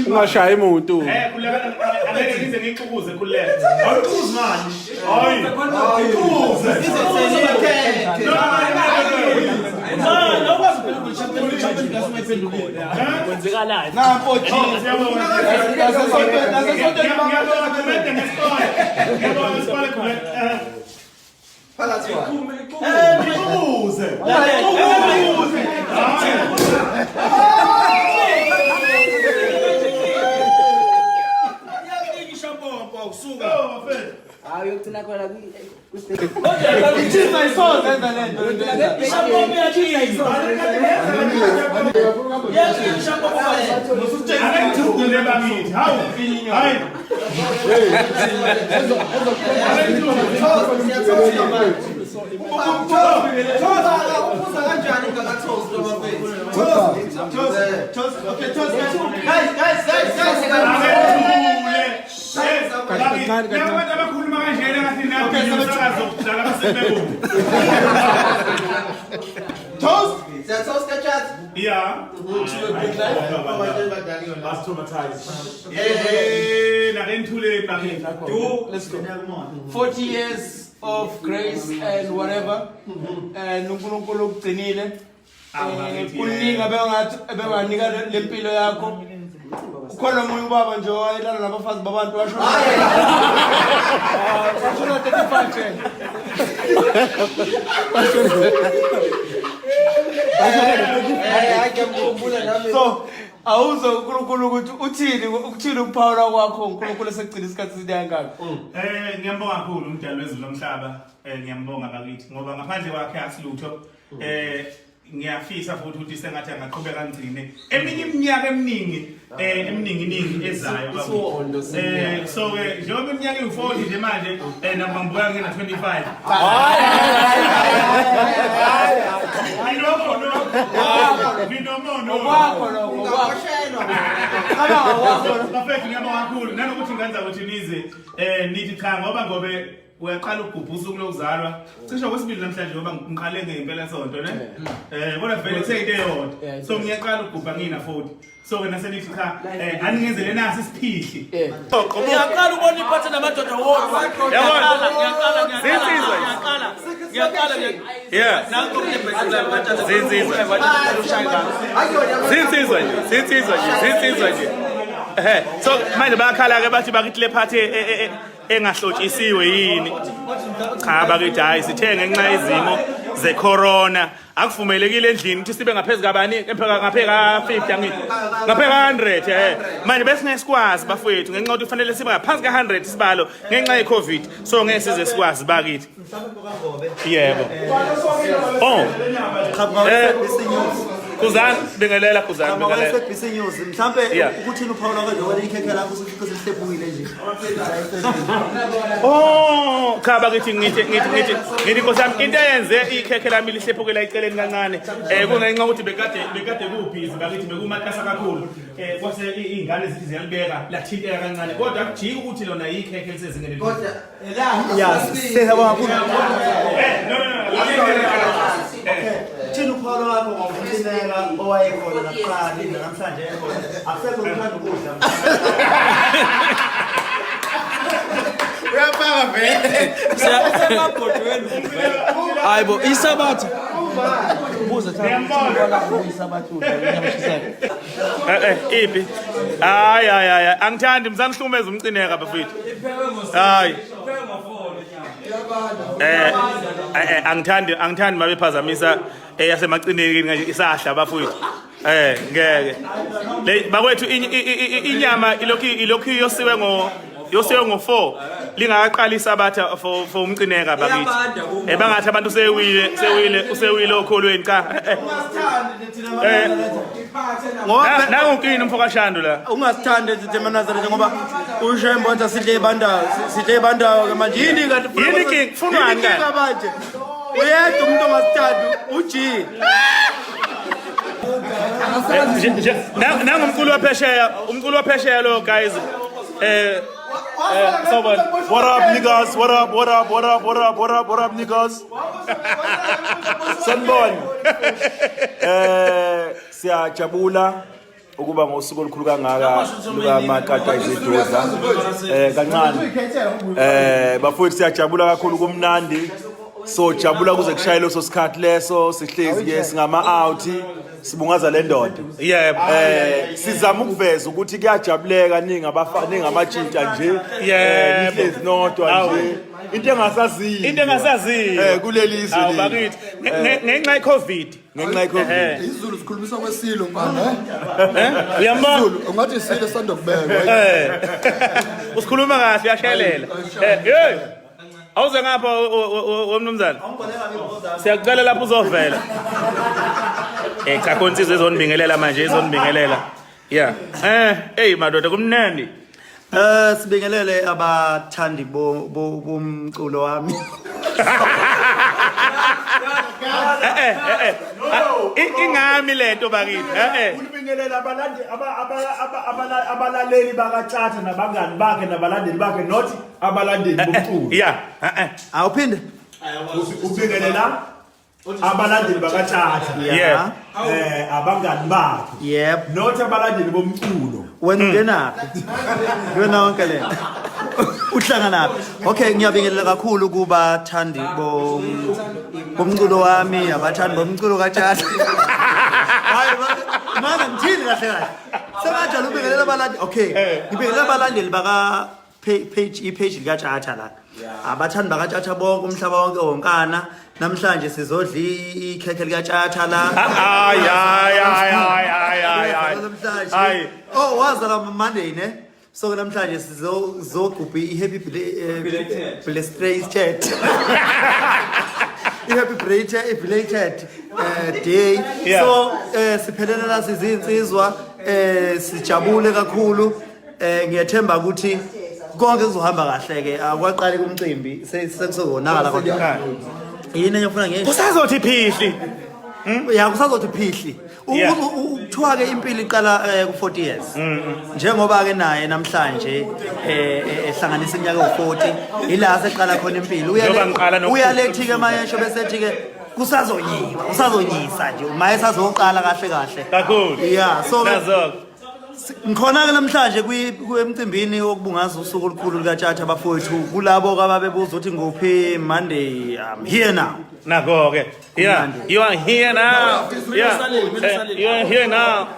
Ungashayi umuntu. Toast? Is that toast, chat? Yeah. Let's go. 40 years of grace and whatever. And uNkulunkulu ugcinile. Kuningi abewanika lempilo yakho. Ukhona umunye ubaba nje wayelala nabafazi babantu washo. Washo 35. So awuzo uNkulunkulu ukuthi uthini ukuphawula kwakho uNkulunkulu esegcina isikhathi sidangaka. Ngiyambonga kakhulu umdali wezulu lomhlaba. Ngiyambonga bakithi ngoba ngaphandle kwakhe asilutho. Ngiyafisa futhi ukuthi sengathi angaqhubeka ngcine eminye iminyaka eminingi ezayo babu so njengoba iminyaka iwu40 nje manje nabambuka ngena 25 bafethu ngiyabonga kakhulu nanokuthi ngenza ukuthi nize nithi cha ngobe uyaqala ukugubha usuku lokuzalwa cishe kwesibili namhlanje ngoba ngiqale ngempela sonto ne kodwa vele seyinte eyodwa so ngiyaqala ukugubha ngina 40 so wena senithi cha aningenzele nasi isiphihli ngiyaqala ukubona iphathe namadoda wodwa ngiyaqala Yeah. Zinsizwa nje. So manje bayakhala ke bathi bakithi le party engahlotshisiwe yini cha bakithi hayi sithe ngenxa izimo ze corona akuvumelekile endlini ukuthi sibe ngaphezulu kabani ngapheka 50 angithi ngapheka 100 manje bese ngesikwazi bafowethu ngenxa ukuthi kufanele sibe ngaphansi ka 100 isibalo ngenxa ye covid so ngeke size sikwazi bakithi yebo Kuzan bengelela Kuzan bengelela news mhlambe ukuthini uPaul akadlokela ikhekhe lakho ukuthi sihlephukile nje cha bakithi ngithi nkosami into eyenze ikhekhe lami lihlephukela iceleni kancane kungenxa ukuthi bekade kubhizi bakithi bekumakasa kakhulu kwase izingane zithi ziyalibeka lathinteka kancane kodwa akujiki ukuthi lona ikhekhe lisezingene kodwa yes sehaba kakhulu Thina uPaul wakho ngomfuneka owayekhona nakuqala namhlanje ekhona akusekho uthanda ukudla uyapaka vele siyabhodweni hayibo isabatha Ipi. Hayi angithandi mzangihlumeza umcineka bafethu. Hayi. Angithandi mabephazamisa yasemacinekeni kanje isahla bafethu. Ngeke. Le bakwethu inyama ilokhu yosiwe ngo 4 lingaqali isabatha for umcineka bakithi. Bangathi abantu usewile okholweni cha. Nangukini umfokashando la. Ungasithandi ethi emanazarete ngoba ushembo wathi sidle ibandawo ke manje yini kanti Yini king kufunwani ka manje uyedwa umuntu ongasithandi uG Nangumculo waphesheya lo guys. What up, niggas? What up, niggas? Sanibona. Siyajabula ukuba ngosuku olukhulu kangaka luka Makata iziduza. Kancane. Bafowethu siyajabula kakhulu kumnandi. So jabula kuze kushaye leso sikhathi leso sihlezi ke singama out sibungaza le ndoda. Yebo. Sizama ukuveza ukuthi kuyajabuleka ningi amajinta nje. Nihlezi nodwa nje. Into engasaziyo. Kuleli izwe. Awu bakithi ngenxa ye-COVID. Isizulu sikhulumisa kwesilo manje Uyambona? ungathi isilo sandokubekwa Usikhuluma kahle uyashelela. Hey. Awuze ngapha womnumzana. Siyakucela lapho uzovela. Cha konsizo ezonibingelela manje ezonibingelela. Yeah. Hey madoda kumnandi. Sibingelele abathandi bomculo wami. Ingami lento bakithi. Ulibingelela abalaleli bakaThatha nabangani bakhe nabalandeli bakhe not abalandeli bomculo. Yeah. Awuphinde? Ubingelela abalandeli bakaThatha. Yeah. Abangani bakhe. Yep. Not abalandeli bomculo. Wena ungenaphi? Wena wonke le. Uhlanganaphi? Okay, ngiyabingelela kakhulu kuba thandi bomculo wami, abathandi bomculo kaThatha. Hayi manje ngithini kahle kahle. Sengathi ubingelela abalandeli. Okay, ngibingelela abalandeli baka page likaThatha la. Abathandi bakaThatha bonke umhlaba wonke wonkana. Namhlanje sizodla ikhekhe likaThatha la. Hayi. Oh, wazala Monday ne? So namhlanje sizogubha i-happy belated i-happy belated day. So siphelele la sizinsizwa sijabule kakhulu. Ngiyathemba ukuthi konke kuzohamba kahle ke akwaqali kumcimbi sekusezonakala kodwa yini engifuna ngisho Kusazothi phihli. Kusazothi phihli. Ukuthiwa ke impilo iqala ku 40 years. Njengoba ke naye namhlanje ehlanganisa iminyaka u40 ila seqala khona impilo. Uyalethi ke mayesho bese ethi ke kusazonyisa nje maye sazoqala kahle. Kakhulu. Yeah, so Nazok. ngikhona ke namhlanje kwemcimbini wokubungaza usuku olukhulu likaThatha bafowethu kulabo ababebuza ukuthi nguphi Monday. I'm here now. Nako ke. Yeah. You are here now. Yeah. You are here now.